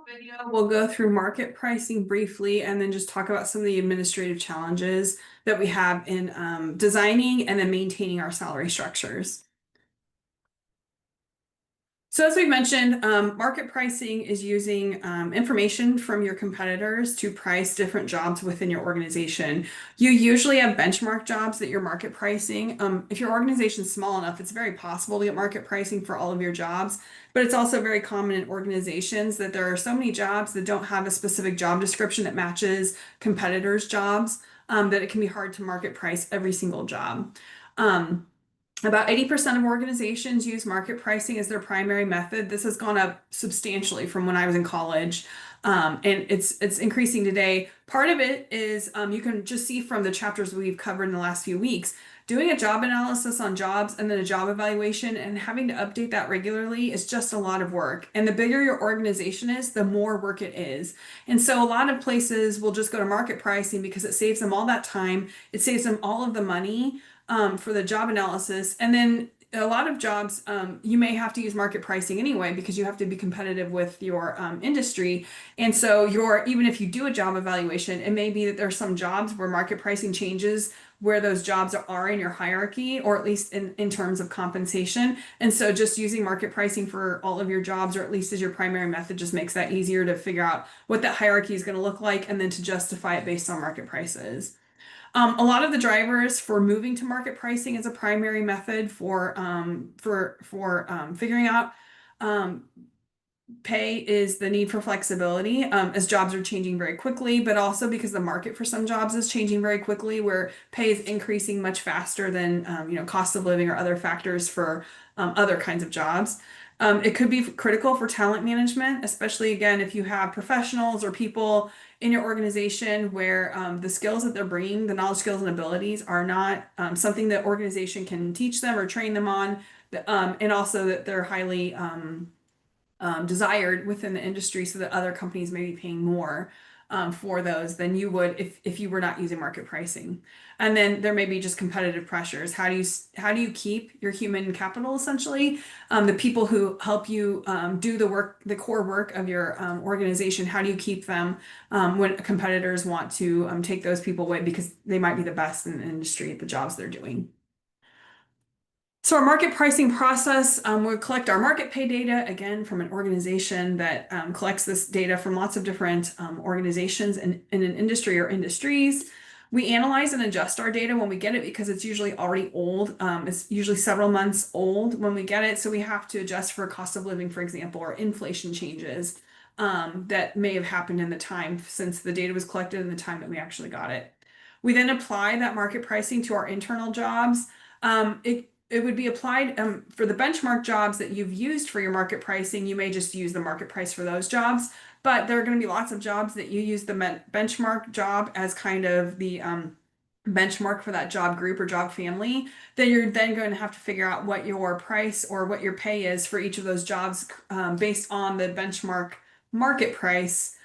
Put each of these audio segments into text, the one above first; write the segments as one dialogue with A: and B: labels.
A: Video, we'll go through market pricing briefly and then just talk about some of the administrative challenges that we have in designing and then maintaining our salary structures. So as we mentioned, market pricing is using information from your competitors to price different jobs within your organization. You usually have benchmark jobs that you're market pricing. If your organization is small enough, it's very possible to get market pricing for all of your jobs, but it's also very common in organizations that there are so many jobs that don't have a specific job description that matches competitors' jobs, that it can be hard to market price every single job. Um, about 80% of organizations use market pricing as their primary method. This has gone up substantially from when I was in college, and it's increasing today. Part of it is you can just see from the chapters we've covered in the last few weeks, doing a job analysis on jobs and then a job evaluation and having to update that regularly is just a lot of work. And the bigger your organization is, the more work it is. And so a lot of places will just go to market pricing because it saves them all that time. It saves them all of the money for the job analysis. And then a lot of jobs, you may have to use market pricing anyway because you have to be competitive with your industry. And so even if you do a job evaluation, it may be that there's some jobs where market pricing changes where those jobs are in your hierarchy, or at least in terms of compensation. And so just using market pricing for all of your jobs, or at least as your primary method, just makes that easier to figure out what that hierarchy is going to look like and then to justify it based on market prices. A lot of the drivers for moving to market pricing as a primary method for figuring out um, pay is the need for flexibility, as jobs are changing very quickly, but also because the market for some jobs is changing very quickly, where pay is increasing much faster than cost of living or other factors for other kinds of jobs. It could be critical for talent management, especially again if you have professionals or people in your organization where the skills that they're bringing, the knowledge, skills, and abilities are not something that organization can teach them or train them on, and also that they're highly desired within the industry so that other companies may be paying more for those than you would if you were not using market pricing. And then there may be just competitive pressures. How do you keep your human capital essentially? The people who help you do the work, the core work of your organization, how do you keep them when competitors want to take those people away because they might be the best in the industry at the jobs they're doing? So our market pricing process, we'll collect our market pay data again from an organization that collects this data from lots of different organizations in an industry or industries. We analyze and adjust our data when we get it because it's usually already old. It's usually several months old when we get it. So we have to adjust for cost of living, for example, or inflation changes that may have happened in the time since the data was collected and the time that we actually got it. We then apply that market pricing to our internal jobs. It would be applied for the benchmark jobs that you've used for your market pricing. You may just use the market price for those jobs, but there are going to be lots of jobs that you use the benchmark job as kind of the benchmark for that job group or job family. Then you're then going to have to figure out what your price or what your pay is for each of those jobs based on the benchmark market price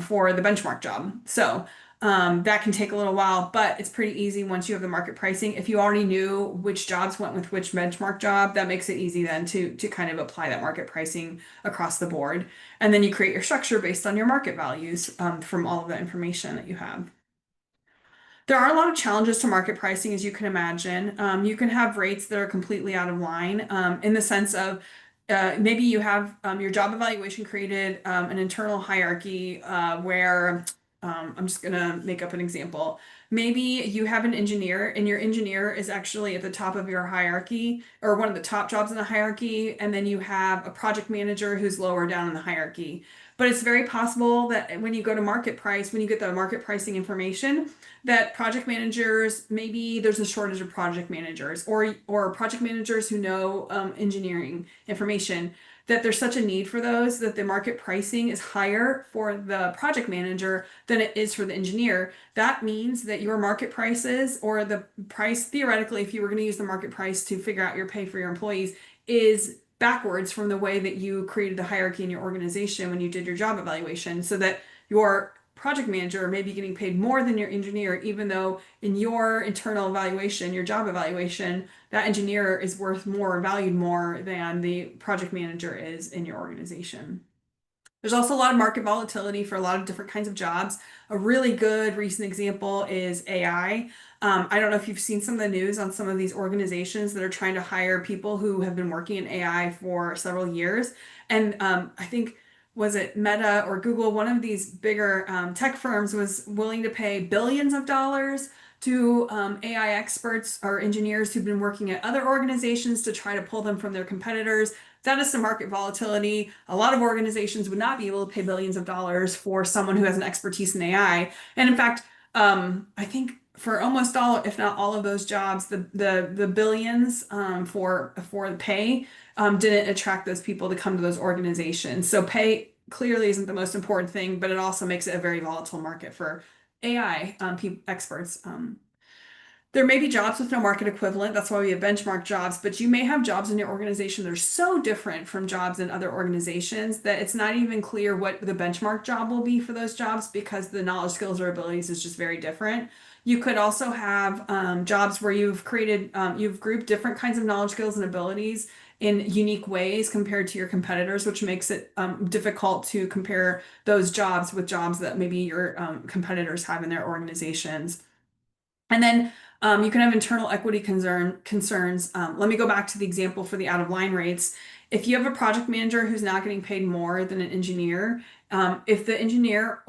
A: for the benchmark job. So that can take a little while, but it's pretty easy once you have the market pricing. If you already knew which jobs went with which benchmark job, that makes it easy then to kind of apply that market pricing across the board. And then you create your structure based on your market values from all of the information that you have. There are a lot of challenges to market pricing, as you can imagine. You can have rates that are completely out of line in the sense of maybe you have your job evaluation created an internal hierarchy where I'm just going to make up an example. Maybe you have an engineer and your engineer is actually at the top of your hierarchy or one of the top jobs in the hierarchy, and then you have a project manager who's lower down in the hierarchy. But it's very possible that when you go to market price, when you get the market pricing information, that project managers, maybe there's a shortage of project managers or project managers who know engineering information, that there's such a need for those that the market pricing is higher for the project manager than it is for the engineer. That means that your market prices or the price theoretically, if you were going to use the market price to figure out your pay for your employees, is backwards from the way that you created the hierarchy in your organization when you did your job evaluation, so that your project manager may be getting paid more than your engineer, even though in your internal evaluation, your job evaluation, that engineer is worth more, valued more than the project manager is in your organization. There's also a lot of market volatility for a lot of different kinds of jobs. A really good recent example is AI. I don't know if you've seen some of the news on some of these organizations that are trying to hire people who have been working in AI for several years. And I think, was it Meta or Google, one of these bigger tech firms was willing to pay billions of dollars to AI experts or engineers who've been working at other organizations to try to pull them from their competitors. That is some market volatility. A lot of organizations would not be able to pay billions of dollars for someone who has an expertise in AI. And in fact, I think for almost all, if not all of those jobs, the billions for the pay didn't attract those people to come to those organizations. So pay clearly isn't the most important thing, but it also makes it a very volatile market for AI experts. There may be jobs with no market equivalent. That's why we have benchmark jobs, but you may have jobs in your organization that are so different from jobs in other organizations that it's not even clear what the benchmark job will be for those jobs because the knowledge, skills, or abilities is just very different. You could also have jobs where you've grouped different kinds of knowledge, skills, and abilities in unique ways compared to your competitors, which makes it difficult to compare those jobs with jobs that maybe your competitors have in their organizations. And then you can have internal equity concerns. Let me go back to the example for the out of line rates. If you have a project manager who's not getting paid more than an engineer, if the engineer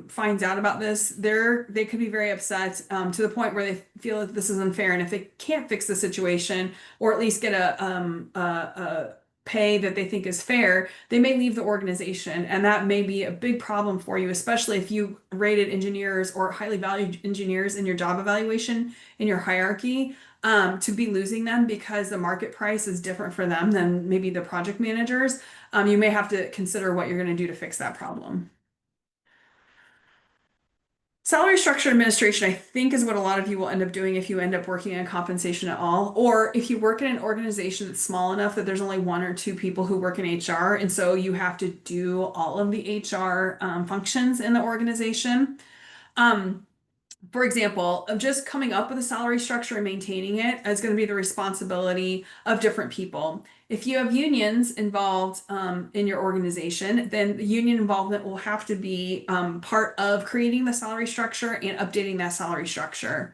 A: finds out about this, they could be very upset to the point where they feel that this is unfair. And if they can't fix the situation or at least get a pay that they think is fair, they may leave the organization. And that may be a big problem for you, especially if you rated engineers or highly valued engineers in your job evaluation in your hierarchy, to be losing them because the market price is different for them than maybe the project managers. You may have to consider what you're going to do to fix that problem. Salary structure administration, I think, is what a lot of you will end up doing if you end up working in compensation at all, or if you work in an organization that's small enough that there's only one or two people who work in HR, and so you have to do all of the HR functions in the organization. Um, for example, of just coming up with a salary structure and maintaining it is going to be the responsibility of different people. If you have unions involved in your organization, then the union involvement will have to be part of creating the salary structure and updating that salary structure.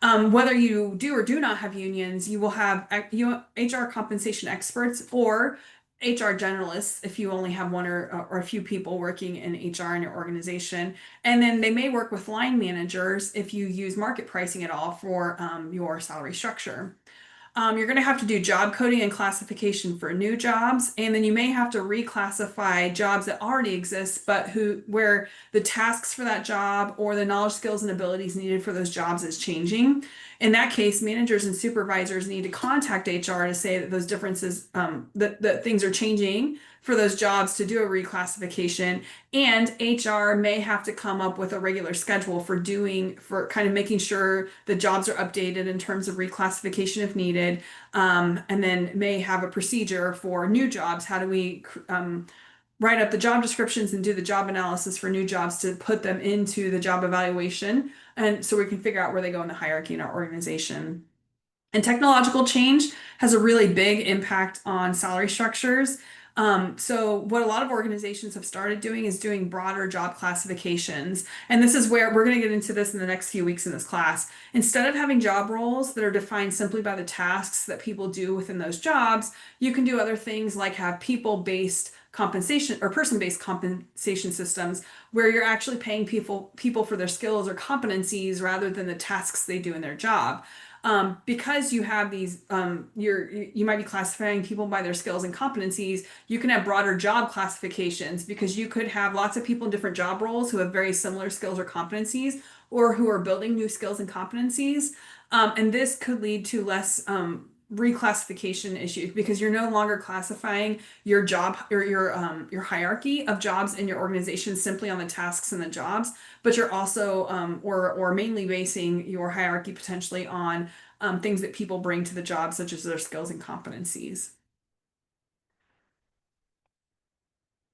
A: Whether you do or do not have unions, you will have HR compensation experts or HR generalists if you only have one or a few people working in HR in your organization. And then they may work with line managers if you use market pricing at all for your salary structure. You're going to have to do job coding and classification for new jobs, and then you may have to reclassify jobs that already exist, but where the tasks for that job or the knowledge, skills, and abilities needed for those jobs is changing. In that case, managers and supervisors need to contact HR to say that those differences, that things are changing for those jobs to do a reclassification. And HR may have to come up with a regular schedule for kind of making sure the jobs are updated in terms of reclassification if needed. And then may have a procedure for new jobs. How do we write up the job descriptions and do the job analysis for new jobs to put them into the job evaluation? And so we can figure out where they go in the hierarchy in our organization. And technological change has a really big impact on salary structures. So what a lot of organizations have started doing is doing broader job classifications. And this is where we're going to get into this in the next few weeks in this class. Instead of having job roles that are defined simply by the tasks that people do within those jobs, you can do other things like have people-based compensation or person-based compensation systems where you're actually paying people for their skills or competencies rather than the tasks they do in their job. Because you have these, you might be classifying people by their skills and competencies. You can have broader job classifications because you could have lots of people in different job roles who have very similar skills or competencies, or who are building new skills and competencies. And this could lead to less reclassification issues because you're no longer classifying your job or your hierarchy of jobs in your organization simply on the tasks and the jobs, but you're also or mainly basing your hierarchy potentially on things that people bring to the job, such as their skills and competencies.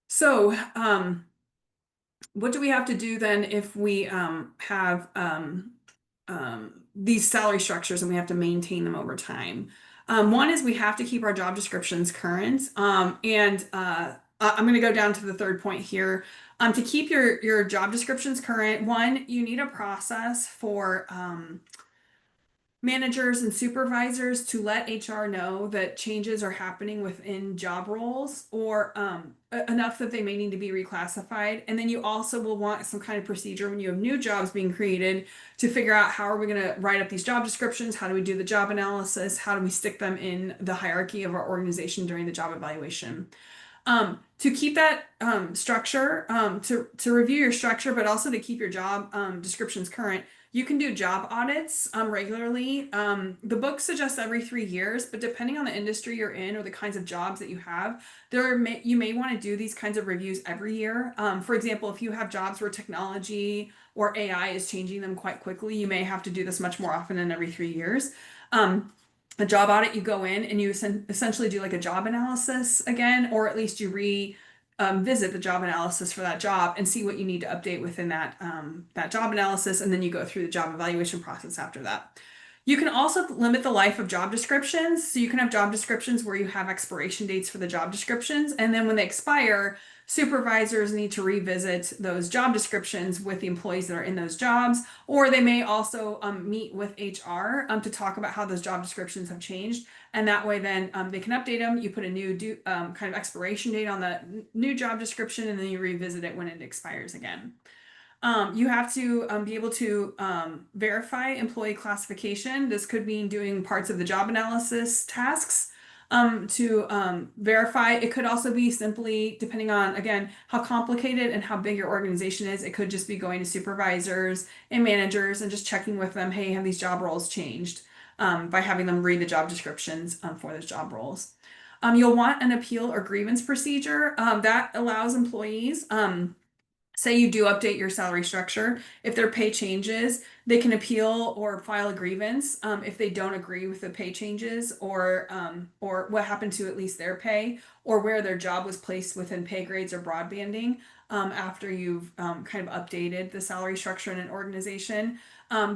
A: So, what do we have to do then if we have these salary structures and we have to maintain them over time? One is we have to keep our job descriptions current. And I'm going to go down to the third point here. To keep your job descriptions current, one, you need a process for managers and supervisors to let HR know that changes are happening within job roles or enough that they may need to be reclassified. And then you also will want some kind of procedure when you have new jobs being created to figure out how are we going to write up these job descriptions? How do we do the job analysis? How do we stick them in the hierarchy of our organization during the job evaluation? To keep that structure, to review your structure, but also to keep your job descriptions current, you can do job audits regularly. The book suggests every 3 years, but depending on the industry you're in or the kinds of jobs that you have, you may want to do these kinds of reviews every year. For example, if you have jobs where technology or AI is changing them quite quickly, you may have to do this much more often than every 3 years. A job audit, you go in and you essentially do like a job analysis again, or at least you visit the job analysis for that job and see what you need to update within that job analysis, and then you go through the job evaluation process after that. You can also limit the life of job descriptions. So you can have job descriptions where you have expiration dates for the job descriptions, and then when they expire, supervisors need to revisit those job descriptions with the employees that are in those jobs, or they may also meet with HR to talk about how those job descriptions have changed. And that way, then they can update them. You put a new kind of expiration date on the new job description, and then you revisit it when it expires again. You have to be able to verify employee classification. This could mean doing parts of the job analysis tasks to verify. It could also be simply, depending on, again, how complicated and how big your organization is, it could just be going to supervisors and managers and just checking with them, hey, have these job roles changed? By having them read the job descriptions for those job roles. You'll want an appeal or grievance procedure that allows employees. Say you do update your salary structure. If their pay changes, they can appeal or file a grievance if they don't agree with the pay changes or what happened to at least their pay or where their job was placed within pay grades or broadbanding after you've kind of updated the salary structure in an organization.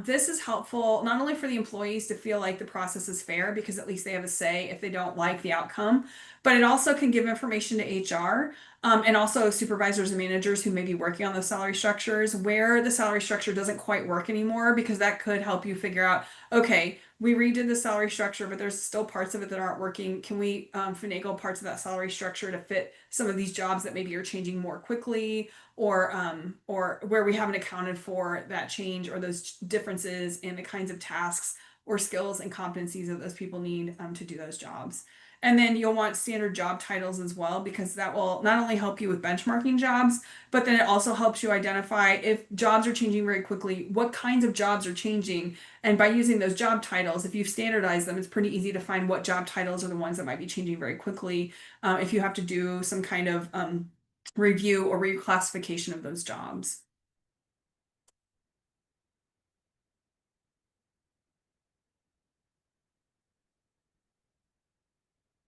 A: This is helpful not only for the employees to feel like the process is fair because at least they have a say if they don't like the outcome, but it also can give information to HR and also supervisors and managers who may be working on the salary structures where the salary structure doesn't quite work anymore, because that could help you figure out, okay, we redid the salary structure, but there's still parts of it that aren't working. Can we finagle parts of that salary structure to fit some of these jobs that maybe are changing more quickly, or where we haven't accounted for that change or those differences in the kinds of tasks or skills and competencies that those people need to do those jobs. And then you'll want standard job titles as well, because that will not only help you with benchmarking jobs, but then it also helps you identify if jobs are changing very quickly, what kinds of jobs are changing. And by using those job titles, if you've standardized them, it's pretty easy to find what job titles are the ones that might be changing very quickly if you have to do some kind of review or reclassification of those jobs.